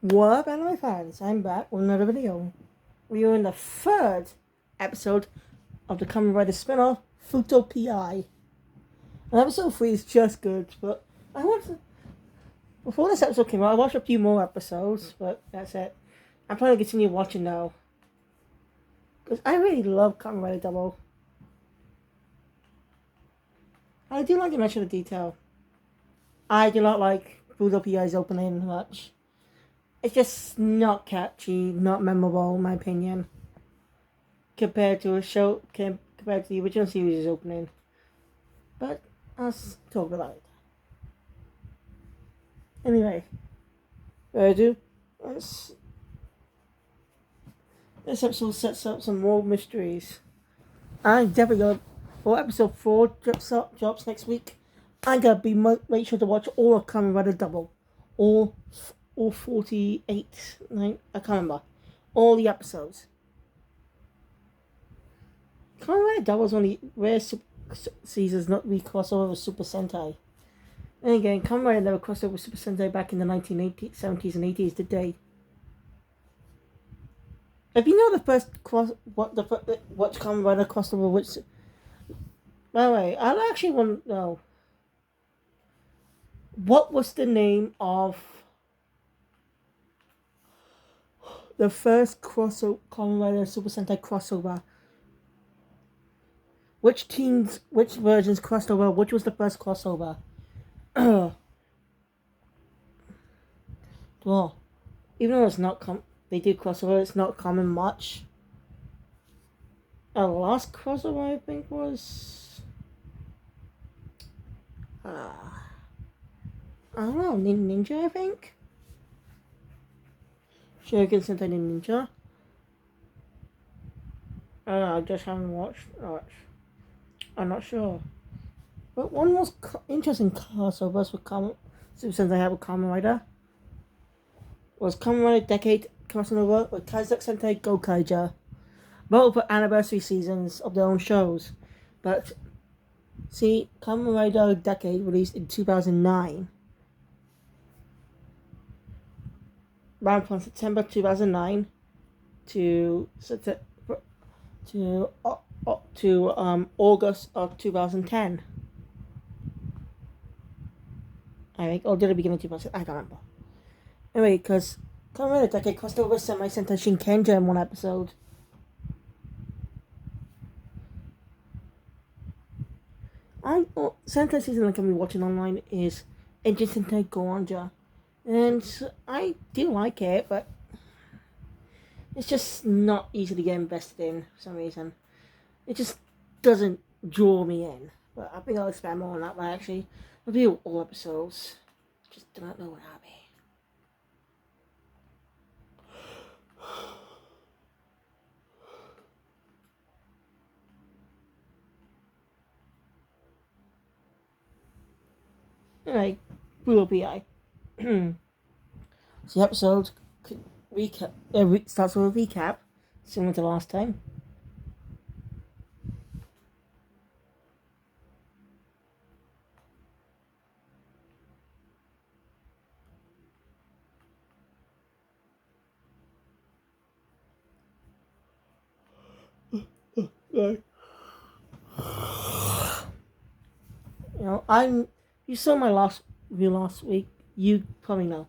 What up, anime fans? I'm back with another video. We are in the third episode of the Kamen Rider spin-off, Fuuto PI. And episode 3 is just good, but I watched... Before this episode came out, I watched a few more episodes, but that's it. I'm planning to continue watching now. Because I really love Kamen Rider Double. I do like to mention the detail. I do not like Fuuto PI's opening much. It's just not catchy, not memorable, in my opinion, compared to compared to the original series' opening. But let's talk about it. Anyway, this episode sets up some more mysteries. I'm definitely gonna, for episode 4 drops next week, I'm gonna make sure to watch all of Kamen Rider Double, all 48, I can't remember, all the episodes. Kamen Rider Double is only rare seasons not be crossover with Super Sentai. And again, Kamen Rider never crossed over with Super Sentai back in the 1970s and 80s, did they? If you know the first what Kamen Rider crossed over which... By the way, I actually want to know, what was the name of the first Kamen Rider Super Sentai crossover? Which versions crossed over? Which was the first crossover? Well, even though it's not they did crossover, it's not common much. Our last crossover, I think, was I don't know, Ninja, I think. Shogun Sentai Ninja. I just haven't watched much. I'm not sure. But one most interesting crossovers with Super Sentai had with Kamen Rider was Kamen Rider Decade crossing over with Kaizen Sentai Gokaija. Both for anniversary seasons of their own shows. But see, Kamen Rider Decade released in 2009. Ran from September 2009 to August of 2010. I think, or did it begin in 2000? I don't remember. Anyway, because Kamen Rider Decade crossed over Semi Sentai Shinkenja in one episode. Sentai season I'm going to be watching online is Engine Sentai Goanja. And I do like it, but it's just not easy to get invested in for some reason. It just doesn't draw me in. But I think I'll expand more on that one actually. Review all episodes. Just do not know what I'll be. Anyway, Fuuto PI. So the episode recap starts with a recap, similar to last time. You know, you saw my last review last week. You probably know.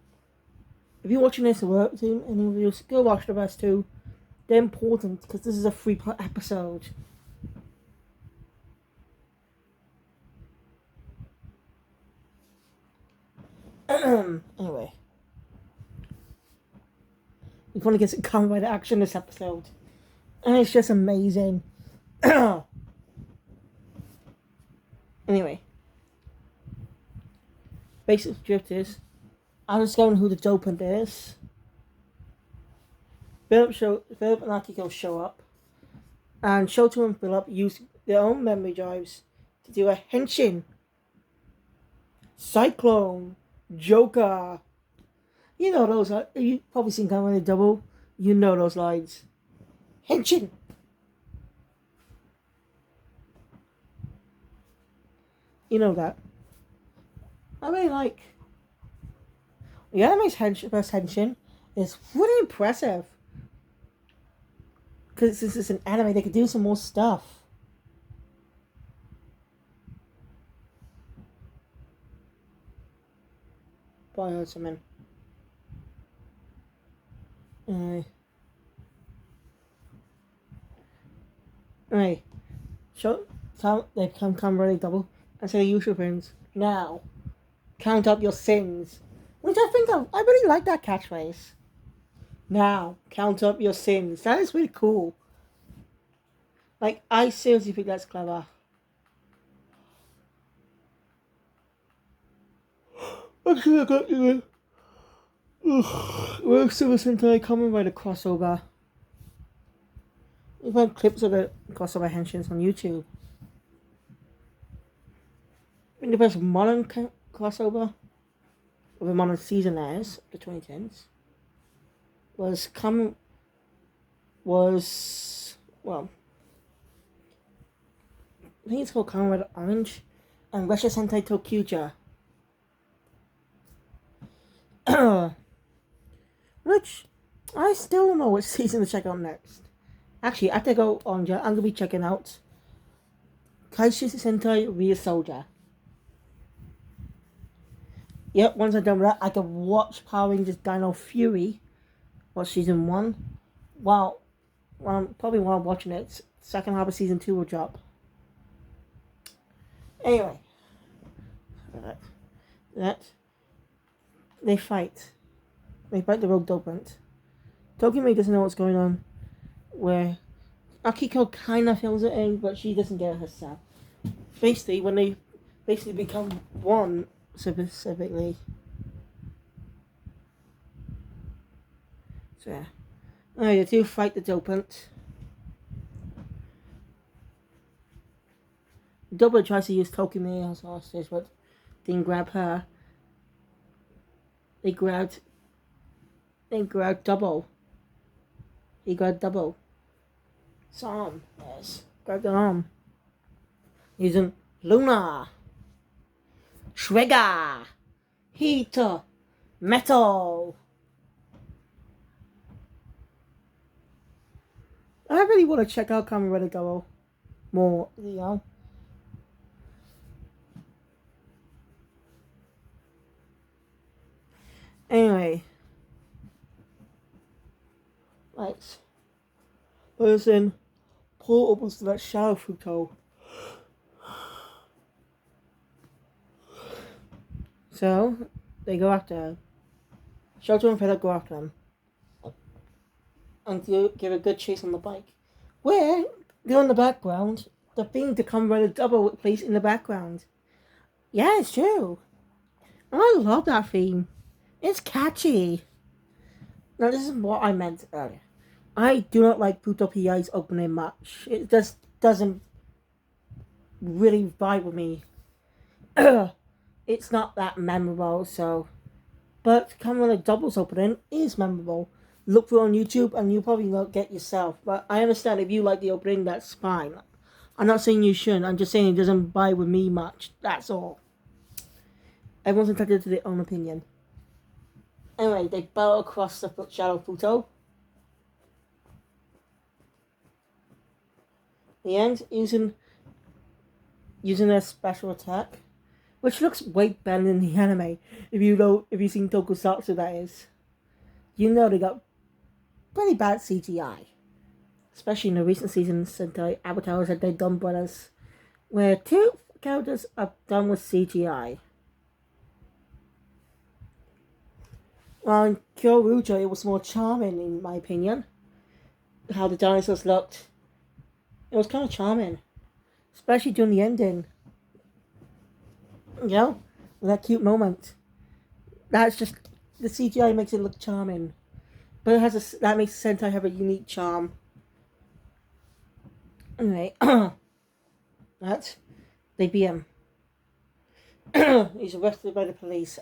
If you're watching this work soon and reviews, go watch the rest too. They're important because this is a 3-part episode. Anyway, we want to get some Kamen Rider action this episode, and it's just amazing. Anyway, basic drift is, I'm discovering who the dopant is. Phillip and Akiko show up, and Shoto and Phillip use their own memory drives to do a henshin. Cyclone, Joker. You know those. You probably seen Kamen Rider Double. You know those lines. Henshin. You know that. I really like the anime's first henshin is really impressive. Because since it's an anime, they could do some more stuff. Boy, I heard something. Alright. So, they come really double. And say the usual things. Now, count up your sins. Which I think I really like that catchphrase. Now, count up your sins. That is really cool. Like, I seriously think that's clever. Actually, I got you. Works Super Sentai Kamen Rider crossover. You find clips of the crossover henshins on YouTube. I think the best modern crossover of the modern season airs, the 2010s, well, I think it's called Kamen Rider Orange and Russia Sentai Tokuja. Which I still don't know which season to check out next. Actually, after I go on, I'm gonna be checking out Kaiju Sentai Real Soldier. Yep, once I'm done with that, I can watch Power Rangers Dino Fury, watch season 1. Probably while watching it, second half of season 2 will drop. Anyway, they fight. They fight the rogue dopant. Toki doesn't know what's going on, where Akiko kind of fills it in, but she doesn't get it herself. Basically, when they become one, specifically. So yeah. Alright, they do fight the dopant. Double tries to use Toki as hostage, but didn't grab her. They grabbed Double. He grabbed Double. His arm, yes. Grabbed the arm. Using Luna. Trigger. Heat. Metal. I really want to check out Kamen Rider Double more, you know. Anyway. Right. Listen. Paul opens to that shower Fuuto. So, they go after her. Shoto and Phillip go after them. And give a good chase on the bike. Where, they're in the background, the theme to Kamen Rider Double plays in the background. Yeah, it's true. I love that theme. It's catchy. Now, this is what I meant earlier. I do not like Fuuto PI's opening much. It just doesn't really vibe with me. It's not that memorable, so. But Kamen Rider Double's opening is memorable. Look for it on YouTube and you'll probably not get yourself. But I understand if you like the opening, that's fine. I'm not saying you shouldn't. I'm just saying it doesn't vibe with me much. That's all. Everyone's entitled to their own opinion. Anyway, they battle across the shadow Fuuto. The end, using their special attack, which looks way better than the anime. If you've seen Tokusatsu, that is, you know they got pretty bad CGI, especially in the recent seasons. Sentai avatars that they've done brothers, where 2 characters are done with CGI. While in Kyorujo, it was more charming, in my opinion. How the dinosaurs looked. It was kind of charming. Especially during the ending. You know? That cute moment. That's just... The CGI makes it look charming. But it has that makes Sentai have a unique charm. Anyway. They beat him. He's arrested by the police.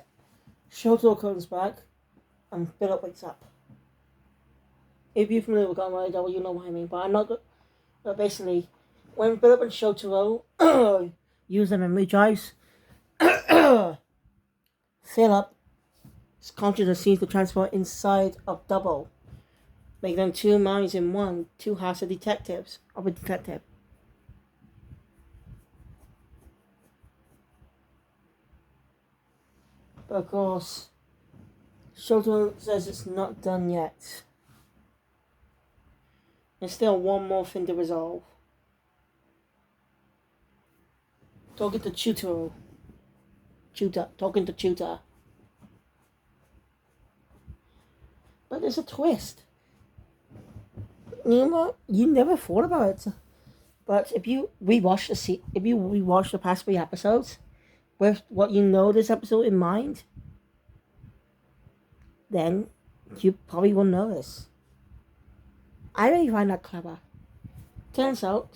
Shoto comes back. And Phillip wakes up. If you're familiar with Kamen Rider Double, you know what I mean. But I'm not good. But basically, when Phillip and Shotaro use them in redrives, Phillip consciousness seems to transfer inside of double, making them two minds in one, two halves of detectives, of a detective. But of course, Shoto says it's not done yet. There's still one more thing to resolve. Talking to Chuta. But there's a twist. You know what? You never thought about it. But if you rewatch the past 3 episodes, with what you know this episode in mind, then you probably will notice. I really find that clever. Turns out,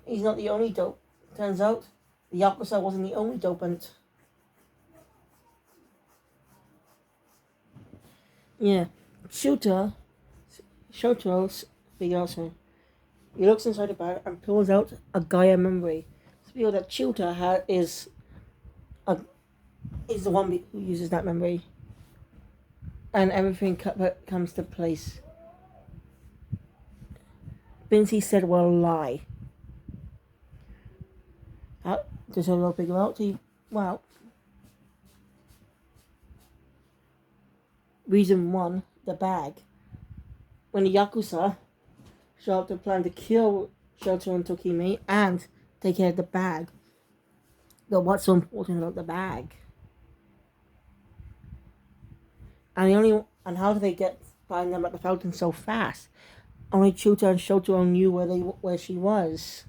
he's not the only dope. Turns out, the Yakuza wasn't the only dopant. Yeah, Shotaro figures out something. He looks inside the bag and pulls out a Gaia memory. It's revealed that Chuta is the one who uses that memory. And everything comes to place. Things he said were a lie. Does Sherlock figure out? Well, reason 1, the bag. When the Yakuza show up to plan to kill Shoto and Toki and take care of the bag, but what's so important about the bag? And how do they find them at the fountain so fast? Only Chuta and Shoto knew where she was.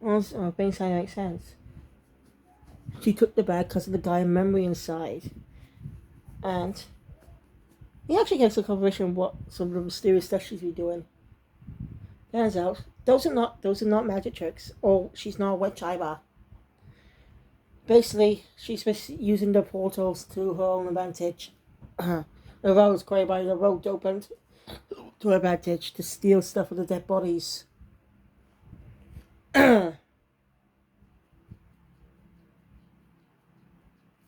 Also, things kind of make sense. She took the bag because of the Gaia memory inside. And he actually gets a confirmation of what some of the mysterious stuff she's been doing. Turns out, those are not magic tricks, or she's not a witch either. Basically, she's just using the portals to her own advantage. The roads created by the road opened to her advantage to steal stuff from the dead bodies.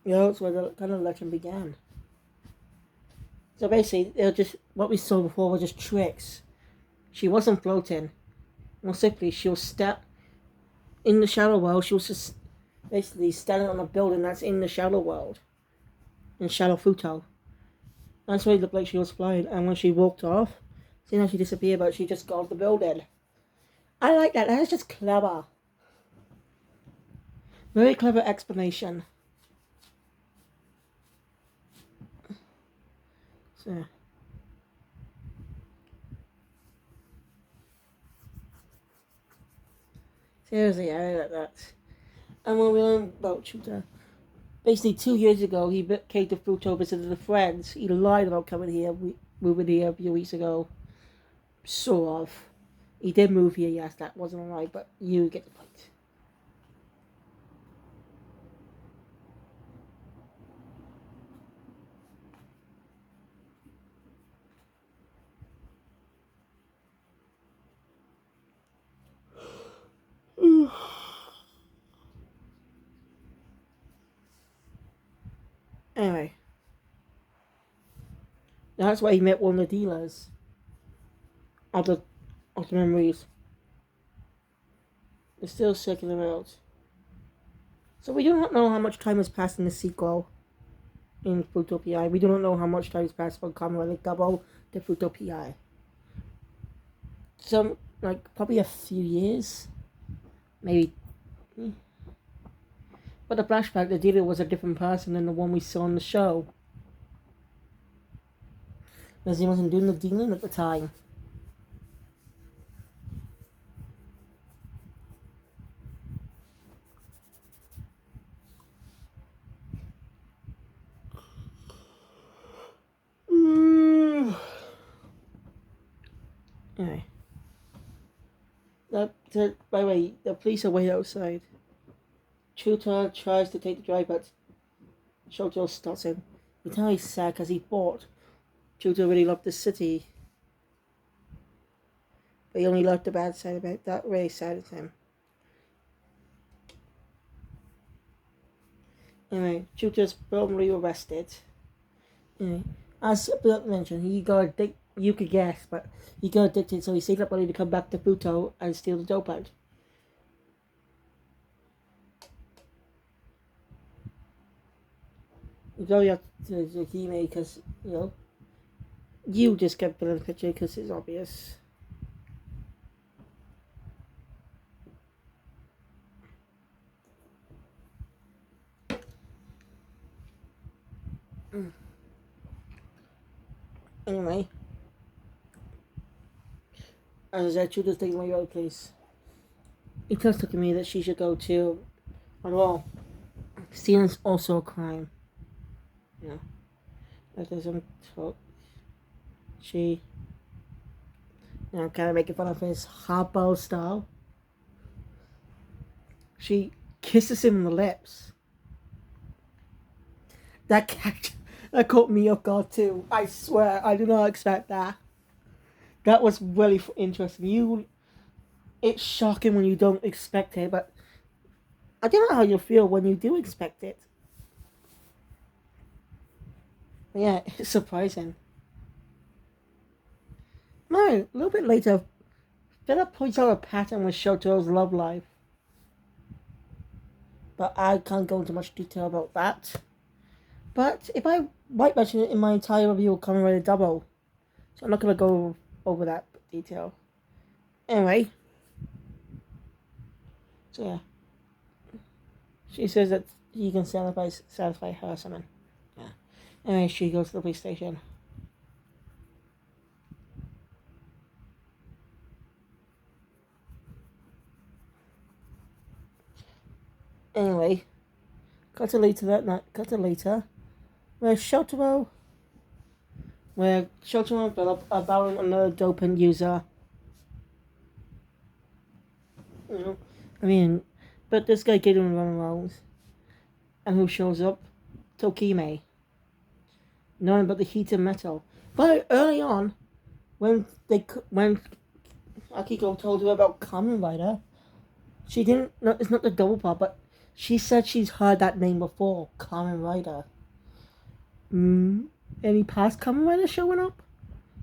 That's where the kind of legend began. So basically, they're just what we saw before were just tricks. She wasn't floating. More simply, she was in the shadow world. She was just basically standing on a building that's in the shadow world, in Shadow Fuuto. That's why it looked like she was flying. And when she walked off, seeing how she disappeared, but she just got off the building. I like that. That is just clever. Very clever explanation. So. Seriously, I like that. And when we learn about Chuta, basically 2 years ago, he came to Fuuto, visited the friends. He lied about coming here, moving here a few weeks ago. Sort of. He did move here, yes, that wasn't a lie, but you get the point. Anyway. That's why he met one of the dealers. Of the memories. They're still checking them out. So we do not know how much time has passed in the sequel in Fuuto PI. We do not know how much time has passed from Commonwealth Double to Fuuto PI. Some, probably a few years. Maybe. But the flashback, the dealer was a different person than the one we saw in the show. Because he wasn't doing the dealing at the time. Anyway. By the way, the police are waiting outside. Chuta tries to take the drive, but Shoto starts him. You tell he's sad because he bought. Shoto really loved the city. But he only loved the bad side about it. That really saddens him. Anyway, Shoto's probably arrested. Anyway, as Phillip mentioned, he got addicted. You could guess, but he got addicted, so he saved up money to come back to Fuuto and steal the dope out. You go up to the Hime because, you just kept putting the picture because it's obvious. Anyway, as I said, Shoto's taking my road, please. It tells Toki me that she should go to, well, stealing's also a crime. That doesn't talk. She, kind of making fun of his hardball style. She kisses him on the lips. That caught me off guard too. I swear, I did not expect that. That was really interesting. It's shocking when you don't expect it, but I don't know how you feel when you do expect it. Yeah, it's surprising. No, a little bit later, Phillip points out a pattern with Shoto's love life. But I can't go into much detail about that. But if I might mention it in my entire review of Kamen Rider Double. So I'm not going to go over that detail. Anyway. So yeah. She says that he can satisfy her or something. Yeah. Anyway, she goes to the police station. Anyway, cut to later that night. Where Shotaro and Phillip are battling another doping user. But this guy gave him a run around. And who shows up? Toki, knowing about the heated metal. But early on, when Akiko told her about Kamen Rider, she didn't. No, it's not the double part, but she said she's heard that name before, Kamen Rider. Any past Kamen Rider showing up?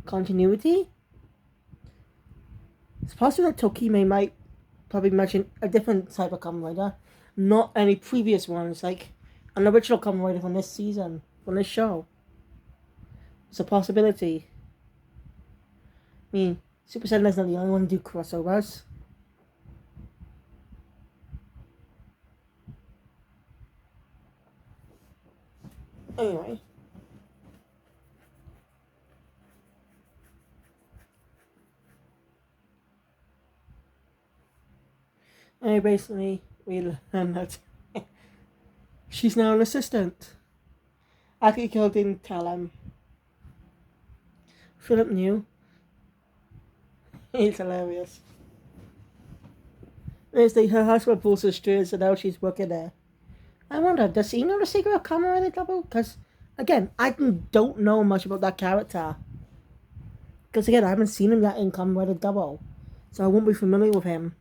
Continuity? It's possible that Tokime might probably mention a different type of Kamen Rider, not any previous ones, like an original Kamen Rider from this season, from this show. It's a possibility. Super Sentai not the only one to do crossovers. Anyway. Basically, we learn that she's now an assistant. Akiko didn't tell him. Phillip knew. He's hilarious. Basically, her husband pulls her straight, so now she's working there. I wonder, does he know the secret of Kamen Rider Double? Because, again, I don't know much about that character. Because, again, I haven't seen him yet in Kamen Rider Double. So I won't be familiar with him.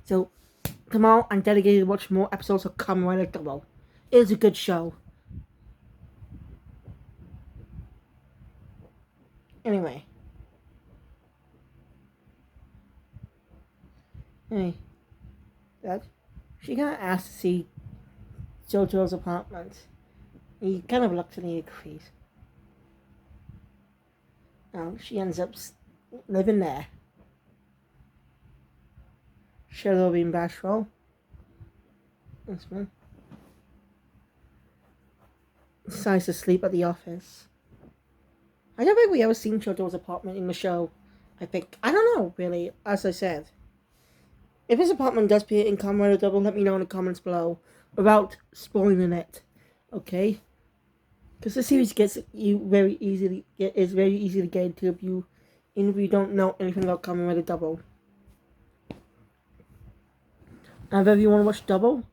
So, tomorrow I'm dedicated to watch more episodes of Kamen Rider Double. It is a good show. Anyway. She got asked to see JoJo's apartment. He kind of reluctantly agrees. She ends up living there. Sherlock being bashful. This one. Decides to sleep at the office. I don't think we ever seen JoJo's apartment in the show. I don't know, really, as I said. If his apartment does appear in Kamen Rider Double, let me know in the comments below. Without spoiling it. Okay? Because the series is very easy to get into if you don't know anything about Kamen Rider Double. And if you want to watch Double,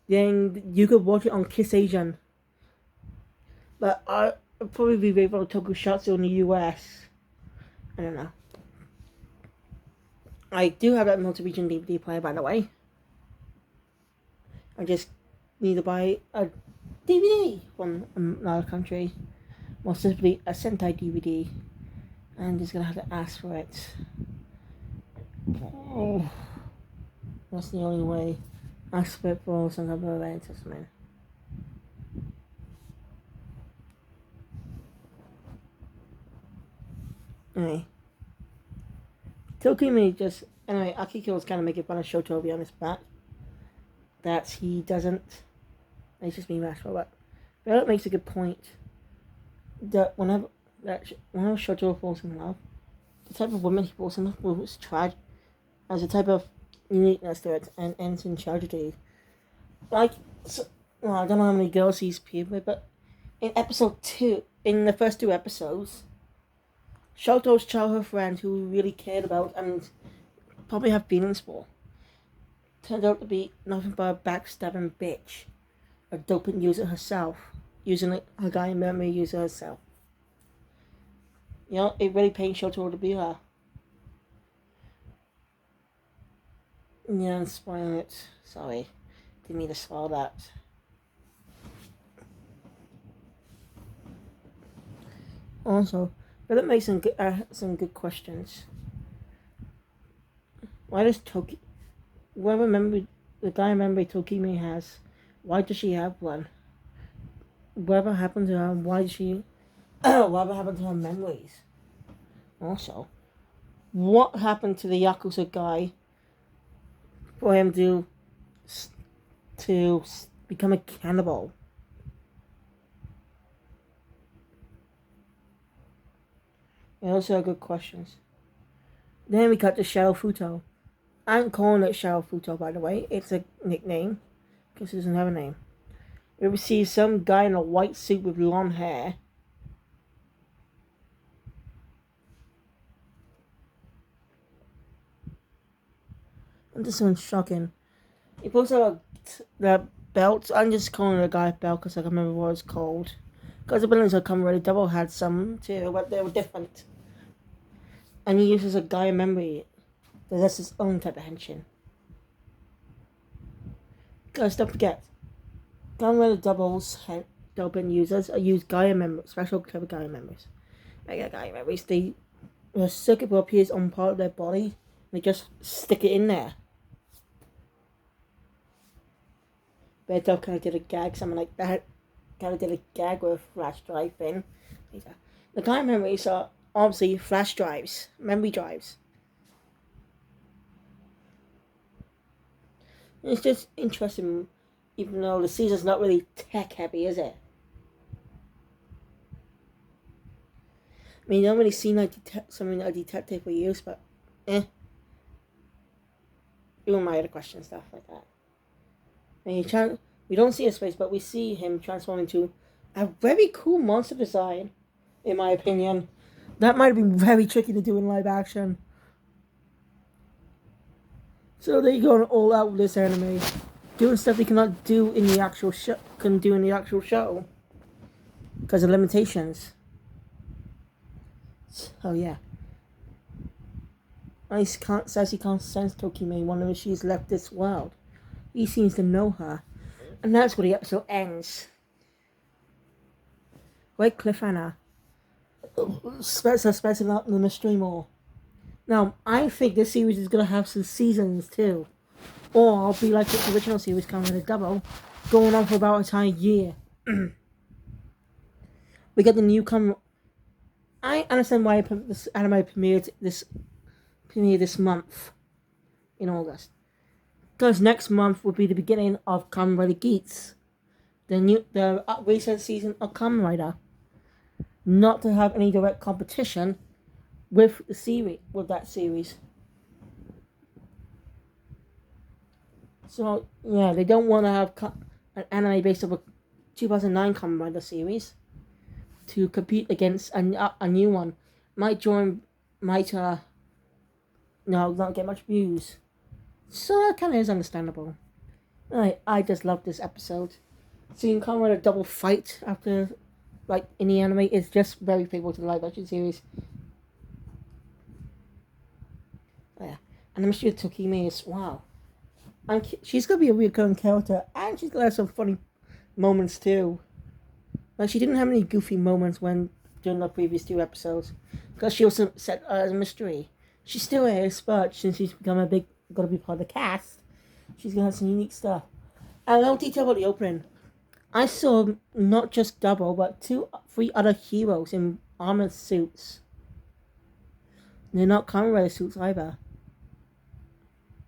then you could watch it on Kiss Asian. But I'll probably be able to Tokusatsu in the US. I don't know. I do have that multi-region DVD player, by the way. I just need to buy a DVD from another country. More specifically, a Sentai DVD. I'm just gonna have to ask for it. Oh, that's the only way. Ask for it for some type of event or something. Anyway. Toki may just... Anyway, Akiko was kind of making fun of Shotobi on his back. That he doesn't... It's just me, Mashable, but... Phillip makes a good point. That whenever Shoto falls in love, the type of woman he falls in love with is tragic. Has a type of uniqueness to it and ends in tragedy. Like, so, well, I don't know how many girls he's appeared with, but in episode 2, in the first 2 episodes, Shoto's childhood friend who he really cared about and probably have feelings for turned out to be nothing but a backstabbing bitch, a doping user herself, using her guy memory user herself. You know, it really pains Shoto to be her. Yeah, I'm spoiling it. Sorry. Didn't mean to spoil that. Also, Phillip makes some good questions. Why does Toki... the guy memory Tokime has, why does she have one? Whatever happened to her, why did she... whatever happened to her memories? Also, what happened to the Yakuza guy for him to become a cannibal? Yeah, those are good questions. Then we got to Shadow Fuuto. I'm calling it Shadow Fuuto, by the way. It's a nickname, because it doesn't have a name. We see some guy in a white suit with long hair. And this one's shocking. He pulls out the belt. I'm just calling it a guy belt because I can remember what it's called. Because the buildings that come ready double had some too, but they were different. And he uses a guy memory. So that's his own type of henshin. Guys, don't forget. Gunrunner doubles double users use Gaia members, special type of Gaia members. Mega Gaia members. The circuit board appears on part of their body. And they just stick it in there. Bear Dog kind of did a gag, something like that. Kind of did a gag with a flash drive thing. The Gaia memories are obviously flash drives, memory drives. It's just interesting, even though the season's not really tech heavy, is it? I mean, you don't really see something like detective for use, but Even my other question, stuff like that. I mean, we don't see his face, but we see him transform into a very cool monster design, in my opinion. That might have been very tricky to do in live action. So they're going all out with this anime, doing stuff they cannot do in the actual show. Because of limitations. So yeah. Says he can't sense Tokime whenever she's left this world. He seems to know her, and that's where the episode ends. Great cliffhanger. Speculating out the mystery more. Now, I think this series is going to have some seasons too. Or I'll be like the original series, kind of a double, going on for about an entire year. We got the newcomer. I understand why this anime premiered this month in August. Because next month will be the beginning of Kamen Rider Geats, the recent season of Kamen Rider. Not to have any direct competition with that series. So yeah, they don't want to have an anime based on a 2009 Kamen Rider series to compete against a new one. Might not get much views. So that kind of is understandable. I just love this episode. Seeing Kamen Rider double fight after, like, in the anime is just very favorable to the live action series. Yeah. And the mystery of Tokime is, wow. And she's going to be a recurring character, and she's going to have some funny moments too. Like, she didn't have any goofy moments during the previous 2 episodes, because she was set as a mystery. She still is, but since she's going to be part of the cast, she's going to have some unique stuff. And a little detail about the opening. I saw not just Double, but 3 other heroes in armored suits. They're not Kamen Rider suits either.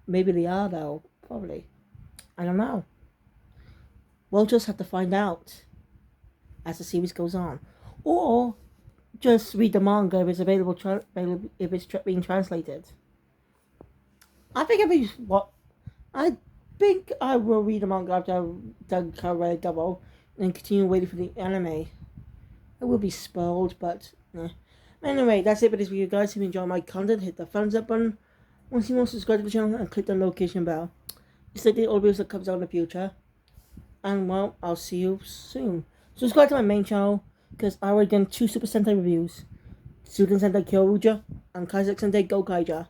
Maybe they are, though. Probably. I don't know. We'll just have to find out as the series goes on. Or just read the manga if it's available, if it's being translated. I think I will read the manga after I've done Kamen Rider Double and continue waiting for the anime. I will be spoiled, but anyway, that's it for this video, guys. If you enjoy my content, hit the thumbs up button. Once you want to subscribe to the channel and click the notification bell. It's like the old videos that comes out in the future. And well, I'll see you soon. Subscribe to my main channel because I already done 2 Super Sentai reviews. Suken Sentai Kyoruja and Kaizek Sentai Gokaija.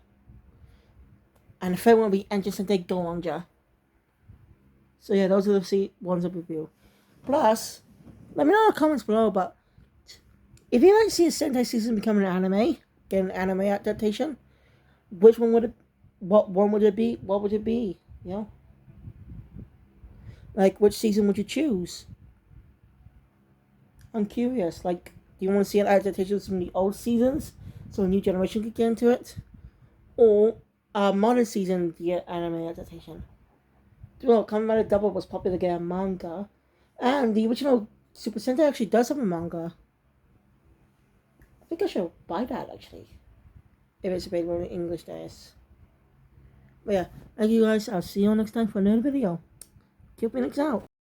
And the third one will be Engine Sentai Golanja. So yeah, those are the ones of review. Plus, let me know in the comments below, but if you like to see a Sentai season become an anime, get an anime adaptation, what one would it be? What would it be? You know? Like, which season would you choose? I'm curious. Like, do you want to see an adaptation from the old seasons so a new generation could get into it? Or a modern season anime adaptation? Well, Kamen Rider Double was popular to get a manga. And the original Super Sentai actually does have a manga. I think I should buy that, actually. If it's available in English, days. But yeah, thank you guys. I'll see you all next time for another video. Keep Phoenix out.